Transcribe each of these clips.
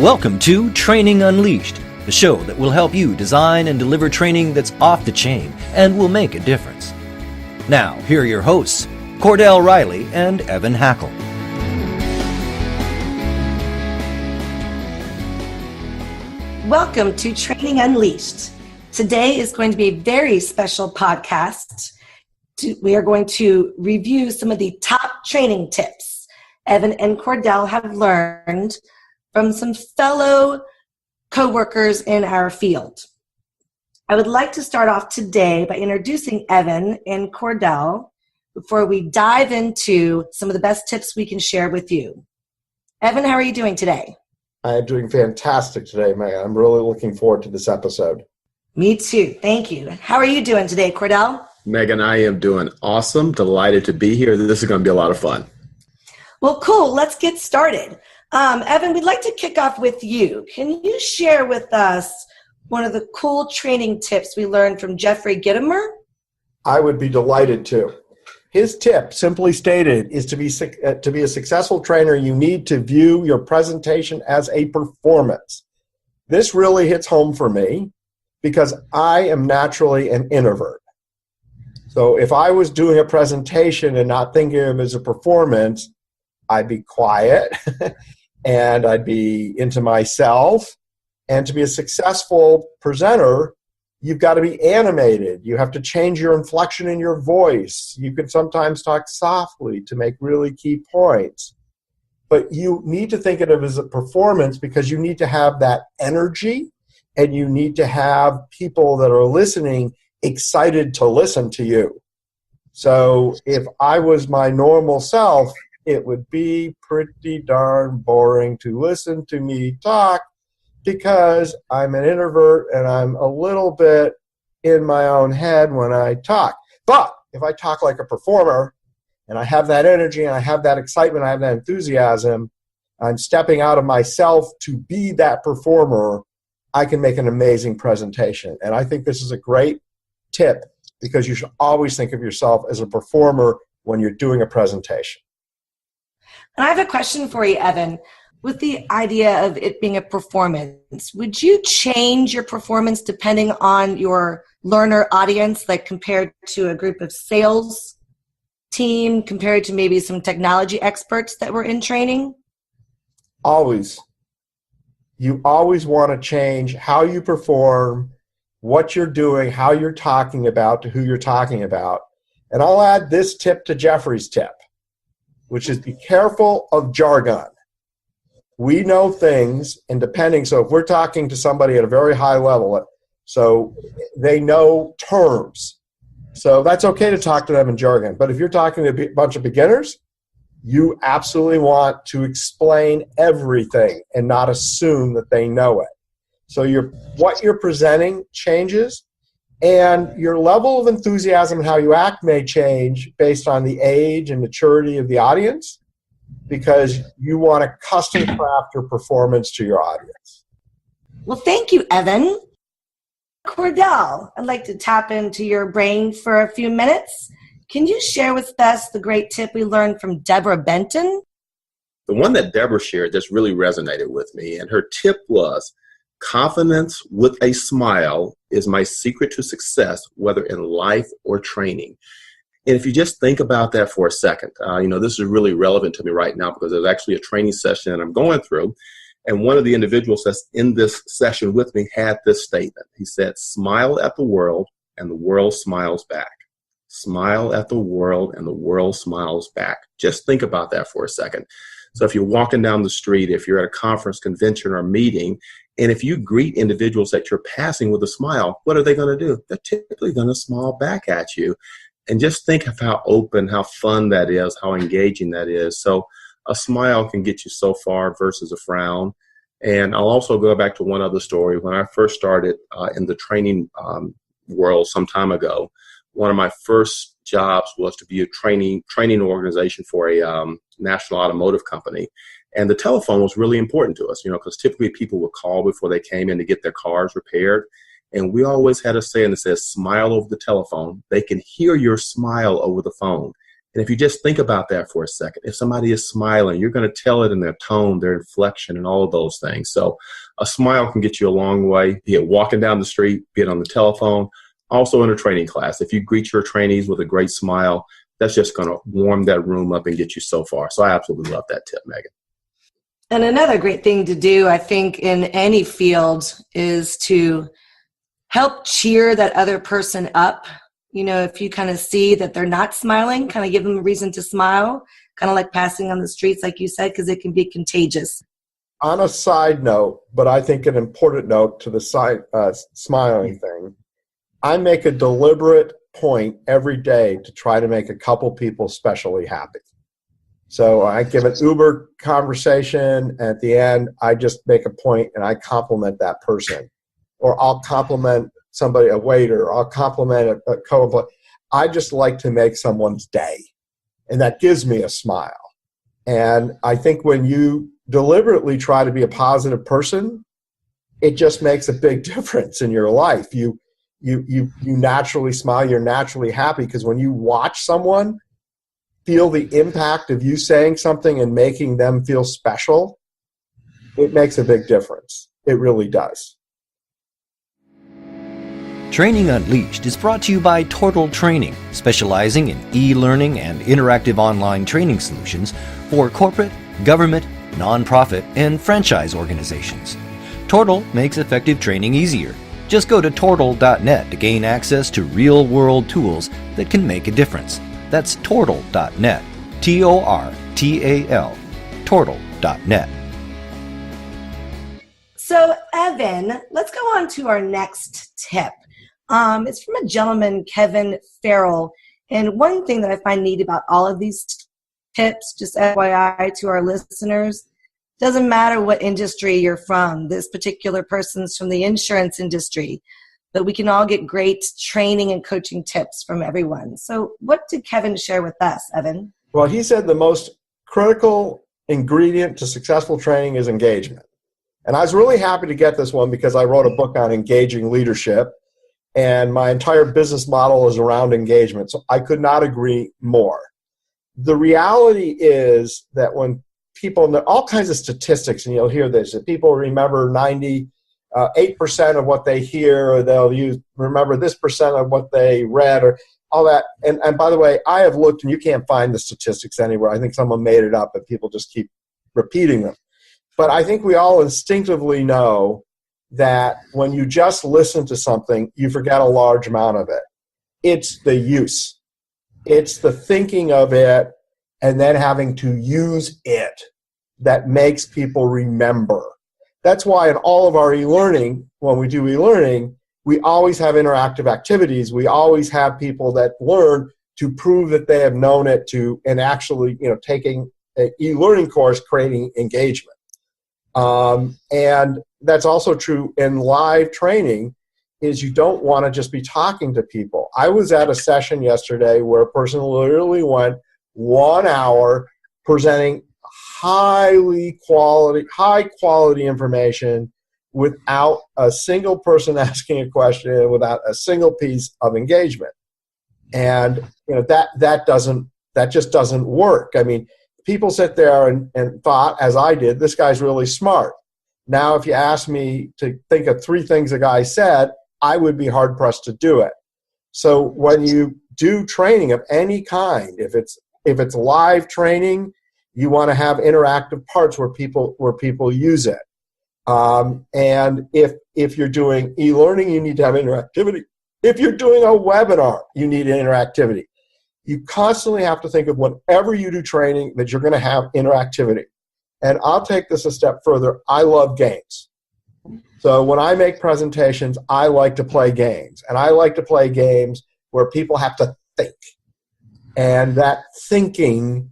Welcome to Training Unleashed, the show that will help you design and deliver training that's off the chain and will make a difference. Now, here are your hosts, Cordell Riley and Evan Hackel. Welcome to Training Unleashed. Today is going to be a very special podcast. We are going to review some of the top training tips Evan and Cordell have learned from some fellow co-workers in our field. I would like to start off today by introducing Evan and Cordell before we dive into some of the best tips we can share with you. Evan, how are you doing today? I am doing fantastic today, Megan. I'm really looking forward to this episode. Me too. Thank you. How are you doing today, Cordell? Megan, I am doing awesome. Delighted to be here. This is going to be a lot of fun. Well, cool. Let's get started. Evan, we'd like to kick off with you. Can you share with us one of the cool training tips we learned from Jeffrey Gitomer? I would be delighted to. His tip, simply stated, is to be a successful trainer, you need to view your presentation as a performance. This really hits home for me because I am naturally an introvert. So if I was doing a presentation and not thinking of it as a performance, I'd be quiet and I'd be into myself. And to be a successful presenter, you've got to be animated. You have to change your inflection in your voice. You could sometimes talk softly to make really key points. But you need to think of it as a performance because you need to have that energy and you need to have people that are listening excited to listen to you. So if I was my normal self, it would be pretty darn boring to listen to me talk because I'm an introvert and I'm a little bit in my own head when I talk. But if I talk like a performer and I have that energy and I have that excitement, I have that enthusiasm, I'm stepping out of myself to be that performer, I can make an amazing presentation. And I think this is a great tip because you should always think of yourself as a performer when you're doing a presentation. And I have a question for you, Evan. With the idea of it being a performance, would you change your performance depending on your learner audience, like compared to a group of sales team, compared to maybe some technology experts that were in training? Always. You always want to change how you perform, what you're doing, how you're talking about, to who you're talking about. And I'll add this tip to Jeffrey's tip, which is be careful of jargon. We know things, and so if we're talking to somebody at a very high level, so they know terms. So that's okay to talk to them in jargon. But if you're talking to a bunch of beginners, you absolutely want to explain everything and not assume that they know it. So what you're presenting changes, and your level of enthusiasm and how you act may change based on the age and maturity of the audience because you want to custom craft your performance to your audience. Well, thank you, Evan. Cordell, I'd like to tap into your brain for a few minutes. Can you share with us the great tip we learned from Deborah Benton? The one that Deborah shared just really resonated with me, and her tip was, confidence with a smile is my secret to success, whether in life or training. And if you just think about that for a second, this is really relevant to me right now because there's actually a training session that I'm going through. And one of the individuals that's in this session with me had this statement. He said, smile at the world and the world smiles back. Smile at the world and the world smiles back. Just think about that for a second. So if you're walking down the street, if you're at a conference, convention, or meeting, and if you greet individuals that you're passing with a smile, what are they going to do? They're typically going to smile back at you. And just think of how open, how fun that is, how engaging that is. So a smile can get you so far versus a frown. And I'll also go back to one other story. When I first started in the training world some time ago, one of my first jobs was to be a training organization for a national automotive company. And the telephone was really important to us, because typically people would call before they came in to get their cars repaired. And we always had a saying that says, smile over the telephone. They can hear your smile over the phone. And if you just think about that for a second, if somebody is smiling, you're going to tell it in their tone, their inflection, and all of those things. So a smile can get you a long way, be it walking down the street, be it on the telephone, also in a training class. If you greet your trainees with a great smile, that's just going to warm that room up and get you so far. So I absolutely love that tip, Megan. And another great thing to do, I think, in any field is to help cheer that other person up. You know, if you kind of see that they're not smiling, kind of give them a reason to smile, kind of like passing on the streets, like you said, because it can be contagious. On a side note, but I think an important note to the smiling thing, I make a deliberate point every day to try to make a couple people specially happy. So I give an Uber conversation, and at the end, I just make a point and I compliment that person. Or I'll compliment somebody, a waiter, or I'll compliment a co-employee. I just like to make someone's day, and that gives me a smile. And I think when you deliberately try to be a positive person, it just makes a big difference in your life. You naturally smile, you're naturally happy, because when you watch someone feel the impact of you saying something and making them feel special, it makes a big difference. It really does. Training Unleashed is brought to you by Tortal Training, specializing in e-learning and interactive online training solutions for corporate, government, nonprofit, and franchise organizations. Tortal makes effective training easier. Just go to tortal.net to gain access to real-world tools that can make a difference. That's tortal.net, Tortal, tortal.net. So, Evan, let's go on to our next tip. It's from a gentleman, Kevin Farrell. And one thing that I find neat about all of these tips, just FYI to our listeners, doesn't matter what industry you're from. This particular person's from the insurance industry, but we can all get great training and coaching tips from everyone. So what did Kevin share with us, Evan? Well, he said the most critical ingredient to successful training is engagement. And I was really happy to get this one because I wrote a book on engaging leadership, and my entire business model is around engagement. So I could not agree more. The reality is that when people, and there are all kinds of statistics, and you'll hear this, that people remember 98% of what they hear, or they'll remember this percent of what they read, or all that. And by the way, I have looked, and you can't find the statistics anywhere. I think someone made it up, and people just keep repeating them. But I think we all instinctively know that when you just listen to something, you forget a large amount of it. It's the use. It's the thinking of it and then having to use it that makes people remember. That's why in all of our e-learning, when we do e-learning, we always have interactive activities. We always have people that learn to prove that they have known it, to and actually, taking an e-learning course, creating engagement. And that's also true in live training, is you don't want to just be talking to people. I was at a session yesterday where a person literally went 1 hour presenting high quality information without a single person asking a question, without a single piece of engagement. And that just doesn't work. I mean, people sit there and thought, as I did, this guy's really smart. Now, if you ask me to think of 3 things a guy said, I would be hard-pressed to do it. So when you do training of any kind, if it's live training, you want to have interactive parts where people use it. And if you're doing e-learning, you need to have interactivity. If you're doing a webinar, you need interactivity. You constantly have to think of whenever you do training that you're going to have interactivity. And I'll take this a step further. I love games. So when I make presentations, I like to play games. And I like to play games where people have to think. And that thinking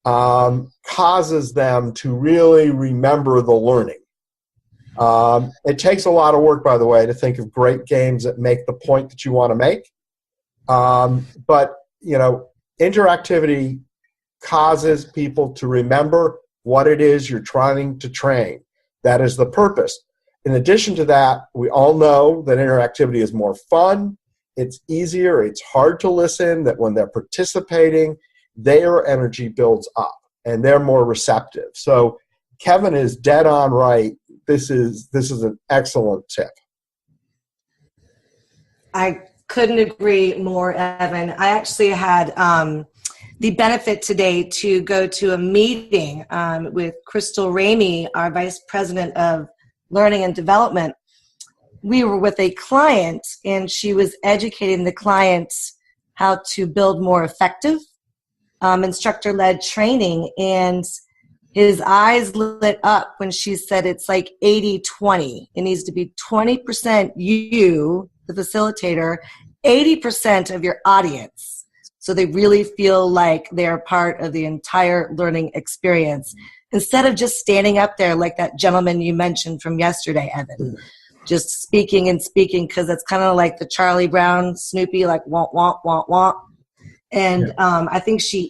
causes them to really remember the learning. It takes a lot of work, by the way, to think of great games that make the point that you want to make. But interactivity causes people to remember what it is you're trying to train. That is the purpose. In addition to that, we all know that interactivity is more fun, it's easier, it's hard to listen, that when they're participating, their energy builds up and they're more receptive. So Kevin is dead on right. This is an excellent tip. I couldn't agree more, Evan. I actually had the benefit today to go to a meeting with Crystal Ramey, our Vice President of Learning and Development. We were with a client, and she was educating the clients how to build more effective instructor-led training, and his eyes lit up when she said it's like 80-20. It needs to be 20% you, the facilitator, 80% of your audience. So they really feel like they're part of the entire learning experience. Instead of just standing up there like that gentleman you mentioned from yesterday, Evan, just speaking and speaking, because it's kind of like the Charlie Brown, Snoopy, like womp, womp, womp, womp. And I think she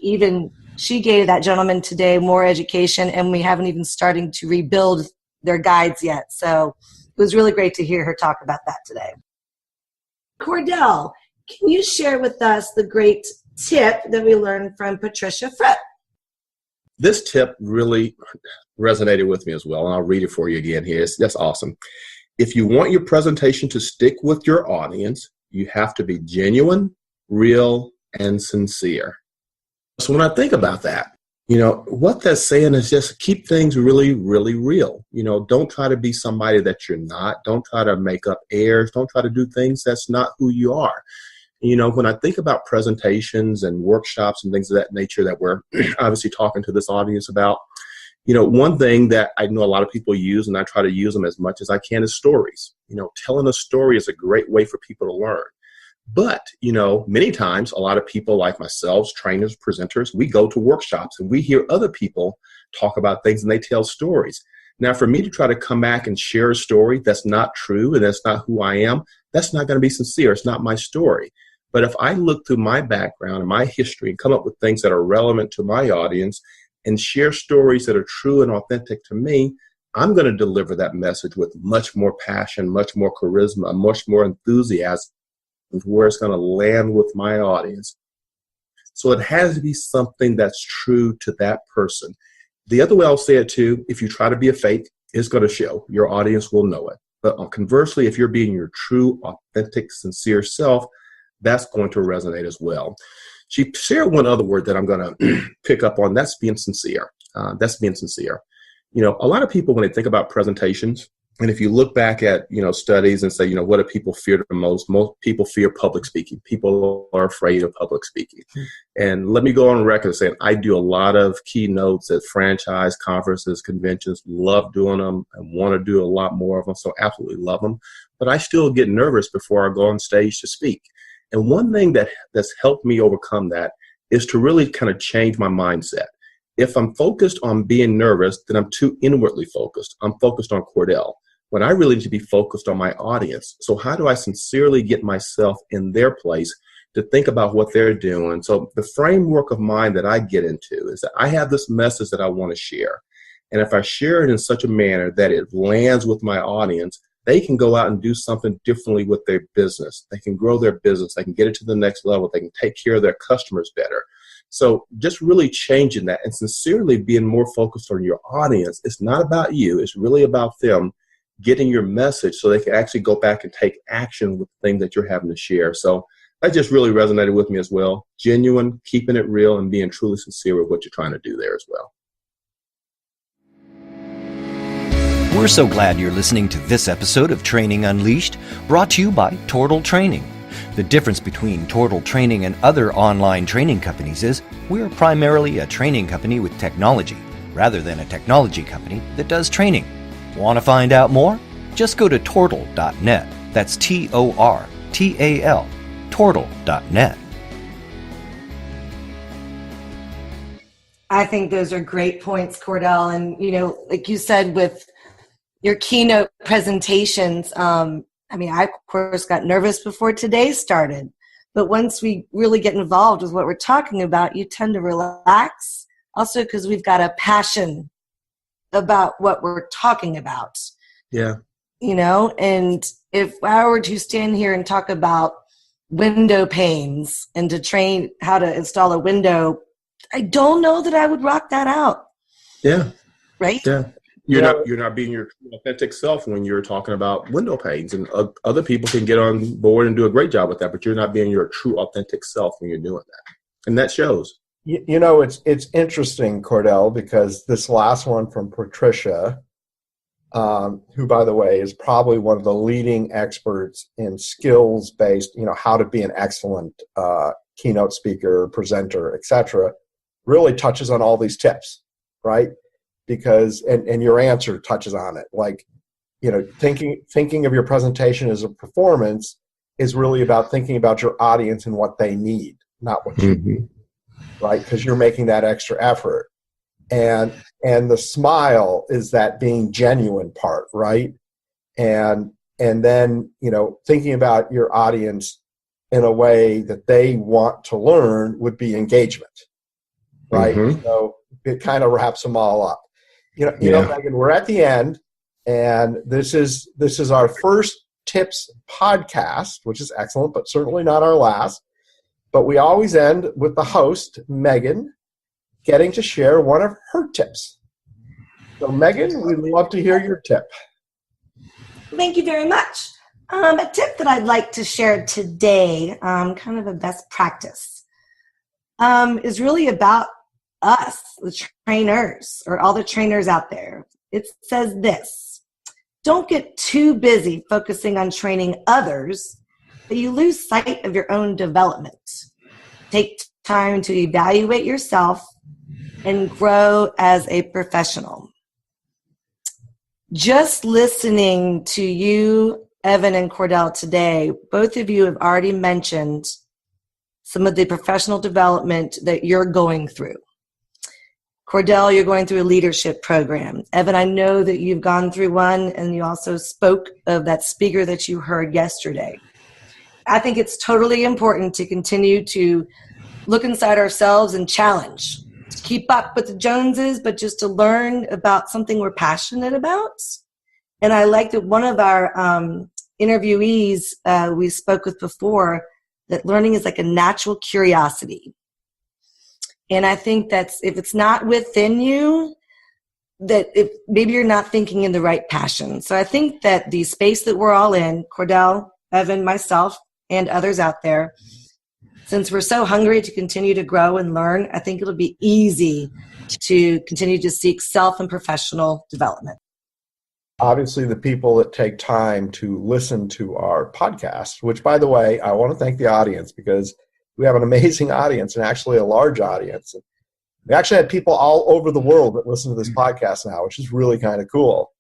gave that gentleman today more education, and we haven't even starting to rebuild their guides yet. So it was really great to hear her talk about that today. Cordell, can you share with us the great tip that we learned from Patricia Fripp? This tip really resonated with me as well, and I'll read it for you again here. That's awesome. If you want your presentation to stick with your audience, you have to be genuine, real, and sincere. So when I think about that, what that's saying is just keep things really, really real. Don't try to be somebody that you're not. Don't try to make up airs. Don't try to do things that's not who you are. When I think about presentations and workshops and things of that nature that we're obviously talking to this audience about, one thing that I know a lot of people use, and I try to use them as much as I can, is stories. Telling a story is a great way for people to learn. But, many times, a lot of people like myself, trainers, presenters, we go to workshops and we hear other people talk about things and they tell stories. Now, for me to try to come back and share a story that's not true and that's not who I am, that's not going to be sincere. It's not my story. But if I look through my background and my history and come up with things that are relevant to my audience and share stories that are true and authentic to me, I'm going to deliver that message with much more passion, much more charisma, much more enthusiasm, where it's going to land with my audience. So it has to be something that's true to that person. The other way I'll say it too, if you try to be a fake, it's going to show. Your audience will know it. But conversely, if you're being your true, authentic, sincere self, that's going to resonate as well. She shared one other word that I'm going to pick up on. That's being sincere. That's being sincere. A lot of people, when they think about presentations, and if you look back at, studies and say, what do people fear the most? Most people fear public speaking. People are afraid of public speaking. And let me go on record saying I do a lot of keynotes at franchise conferences, conventions, love doing them and want to do a lot more of them. So absolutely love them. But I still get nervous before I go on stage to speak. And one thing that's helped me overcome that is to really kind of change my mindset. If I'm focused on being nervous, then I'm too inwardly focused. I'm focused on Cordell, when I really need to be focused on my audience. So how do I sincerely get myself in their place to think about what they're doing? So the framework of mind that I get into is that I have this message that I want to share. And if I share it in such a manner that it lands with my audience, they can go out and do something differently with their business. They can grow their business. They can get it to the next level. They can take care of their customers better. So just really changing that and sincerely being more focused on your audience. It's not about you. It's really about them getting your message so they can actually go back and take action with the thing that you're having to share. So that just really resonated with me as well. Genuine, keeping it real, and being truly sincere with what you're trying to do there as well. We're so glad you're listening to this episode of Training Unleashed, brought to you by Tortal Training. The difference between Tortal Training and other online training companies is we're primarily a training company with technology, rather than a technology company that does training. Want to find out more? Just go to tortal.net. That's Tortal, tortal.net. I think those are great points, Cordell. And, like you said, with your keynote presentations, I, of course, got nervous before today started. But once we really get involved with what we're talking about, you tend to relax. Also, because we've got a passion about what we're talking about. Yeah. And if I were to stand here and talk about window panes and to train how to install a window I don't know that I would rock that out. Yeah. Right? Yeah. You're not being your authentic self when you're talking about window panes, and other people can get on board and do a great job with that, but you're not being your true authentic self when you're doing that. And that shows. It's interesting, Cordell, because this last one from Patricia, who, by the way, is probably one of the leading experts in skills-based, how to be an excellent keynote speaker, presenter, etc., really touches on all these tips, right? Because, and your answer touches on it. Like, thinking of your presentation as a performance is really about thinking about your audience and what they need, not what you need, right? Because you're making that extra effort. And the smile is that being genuine part, right? And then, thinking about your audience in a way that they want to learn would be engagement, right? So it kind of wraps them all up. Megan, we're at the end, and this is our first tips podcast, which is excellent, but certainly not our last. But we always end with the host, Megan, getting to share one of her tips. So, Megan, we'd love to hear your tip. Thank you very much. A tip that I'd like to share today, kind of a best practice, is really about us, the trainers, or all the trainers out there. It says this: don't get too busy focusing on training others that you lose sight of your own development. Take time to evaluate yourself and grow as a professional. Just listening to you, Evan and Cordell, today, both of you have already mentioned some of the professional development that you're going through. Cordell, you're going through a leadership program. Evan, I know that you've gone through one, and you also spoke of that speaker that you heard yesterday. I think it's totally important to continue to look inside ourselves and challenge, to keep up with the Joneses, but just to learn about something we're passionate about. And I like that one of our interviewees we spoke with before, that learning is like a natural curiosity. And I think that's, if it's not within you, that maybe you're not thinking in the right passion. So I think that the space that we're all in, Cordell, Evan, myself, and others out there, since we're so hungry to continue to grow and learn, I think it'll be easy to continue to seek self and professional development. Obviously, the people that take time to listen to our podcast, which, by the way, I want to thank the audience, because we have an amazing audience, and actually a large audience. We actually have people all over the world that listen to this podcast now, which is really kind of cool.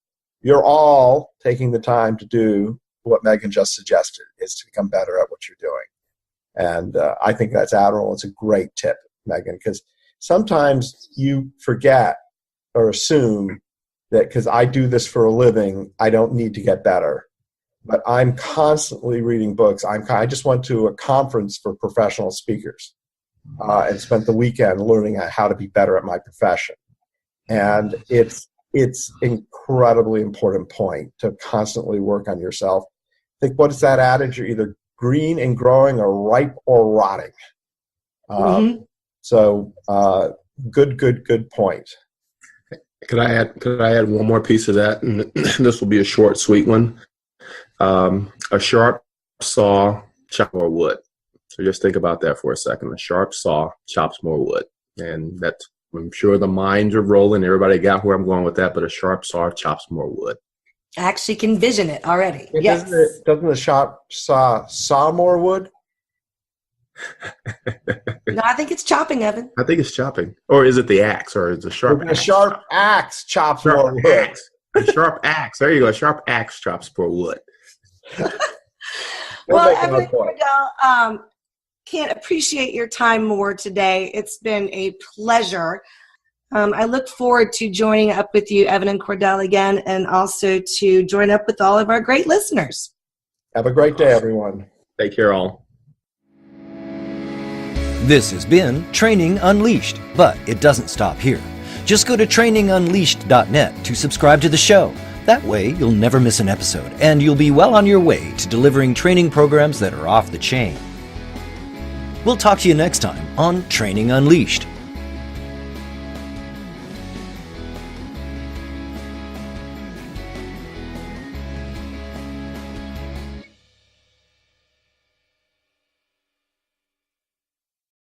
You're all taking the time to do what Megan just suggested, is to become better at what you're doing. And I think that's admirable. It's a great tip, Megan, because sometimes you forget or assume that because I do this for a living, I don't need to get better. But I'm constantly reading books. I just went to a conference for professional speakers and spent the weekend learning how to be better at my profession. And it's incredibly important point to constantly work on yourself. I think, what is that adage? You're either green and growing or ripe or rotting. So good point. Could I add one more piece of that? And this will be a short, sweet one. A sharp saw chops more wood. So just think about that for a second. A sharp saw chops more wood. And that's, I'm sure the minds are rolling. Everybody got where I'm going with that, but a sharp saw chops more wood. I actually can vision it already. Yes. Doesn't the sharp saw more wood? No, I think it's chopping, Evan. I think it's chopping. Or is it the axe? Or is it a sharp axe? A sharp axe chops more wood. A sharp axe. There you go. A sharp axe chops more wood. Well, Evan, Cordell, can't appreciate your time more today. It's been a pleasure. I look forward to joining up with you, Evan and Cordell, again, and also to join up with all of our great listeners. Have a great day, everyone. Take care, all. This has been Training Unleashed, but it doesn't stop here. Just go to trainingunleashed.net to subscribe to the show. That way, you'll never miss an episode, and you'll be well on your way to delivering training programs that are off the chain. We'll talk to you next time on Training Unleashed.